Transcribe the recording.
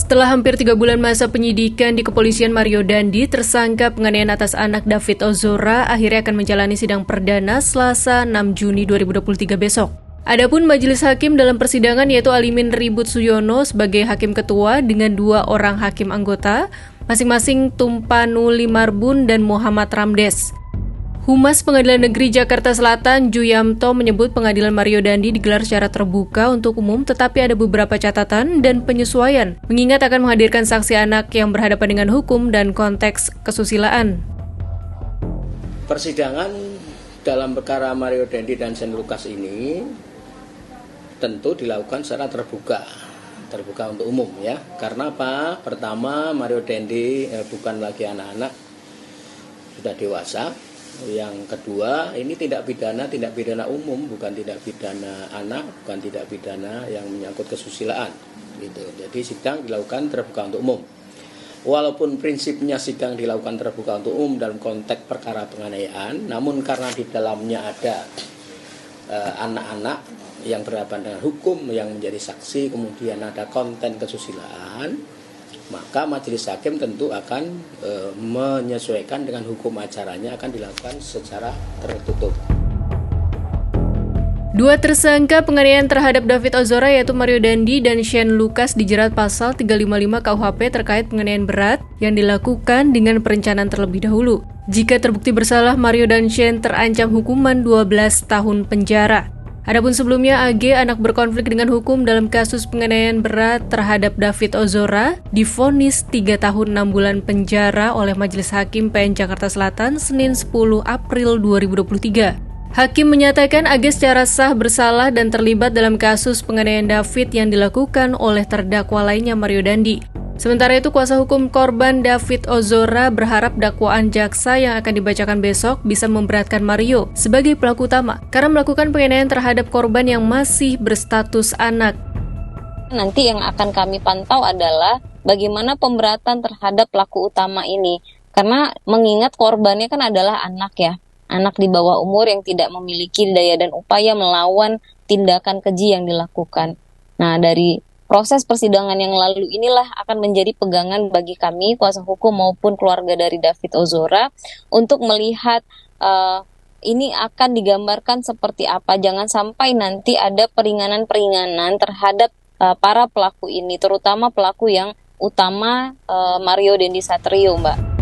Setelah hampir 3 bulan masa penyidikan di kepolisian, Mario Dandi, tersangka penganiayaan atas anak David Ozora, akhirnya akan menjalani sidang perdana Selasa 6 Juni 2023 besok. Adapun majelis hakim dalam persidangan yaitu Alimin Ribut Suyono sebagai hakim ketua dengan 2 orang hakim anggota, masing-masing Tumpanu Limarbun dan Muhammad Ramdes. Humas Pengadilan Negeri Jakarta Selatan, Juyamto, menyebut pengadilan Mario Dandi digelar secara terbuka untuk umum, tetapi ada beberapa catatan dan penyesuaian, mengingat akan menghadirkan saksi anak yang berhadapan dengan hukum dan konteks kesusilaan. Persidangan dalam perkara Mario Dandi dan Shane Lucas ini tentu dilakukan secara terbuka untuk umum ya. Karena apa? Pertama, Mario Dandi bukan lagi anak-anak, sudah dewasa. Yang kedua, ini tindak pidana umum, bukan tindak pidana anak, bukan tindak pidana yang menyangkut kesusilaan gitu. Jadi sidang dilakukan terbuka untuk umum. Walaupun prinsipnya sidang dilakukan terbuka untuk umum dalam konteks perkara penganiayaan, namun karena di dalamnya ada anak-anak yang berhadapan dengan hukum yang menjadi saksi, kemudian ada konten kesusilaan, maka majelis hakim tentu akan menyesuaikan dengan hukum acaranya, akan dilakukan secara tertutup. 2 tersangka penganiayaan terhadap David Ozora yaitu Mario Dandi dan Shane Lucas dijerat pasal 355 KUHP terkait penganiayaan berat yang dilakukan dengan perencanaan terlebih dahulu. Jika terbukti bersalah, Mario dan Shane terancam hukuman 12 tahun penjara. Adapun sebelumnya, AG, anak berkonflik dengan hukum dalam kasus penganiayaan berat terhadap David Ozora, divonis 3 tahun 6 bulan penjara oleh Majelis Hakim PN Jakarta Selatan Senin 10 April 2023. Hakim menyatakan AG secara sah bersalah dan terlibat dalam kasus penganiayaan David yang dilakukan oleh terdakwa lainnya Mario Dandi. Sementara itu, kuasa hukum korban David Ozora berharap dakwaan jaksa yang akan dibacakan besok bisa memberatkan Mario sebagai pelaku utama karena melakukan penganiayaan terhadap korban yang masih berstatus anak. Nanti yang akan kami pantau adalah bagaimana pemberatan terhadap pelaku utama ini. Karena mengingat korbannya kan adalah anak ya. Anak di bawah umur yang tidak memiliki daya dan upaya melawan tindakan keji yang dilakukan. Nah, dari proses persidangan yang lalu inilah akan menjadi pegangan bagi kami, kuasa hukum maupun keluarga dari David Ozora, untuk melihat ini akan digambarkan seperti apa. Jangan sampai nanti ada peringanan-peringanan terhadap para pelaku ini, terutama pelaku yang utama Mario Dandi Satrio, Mbak.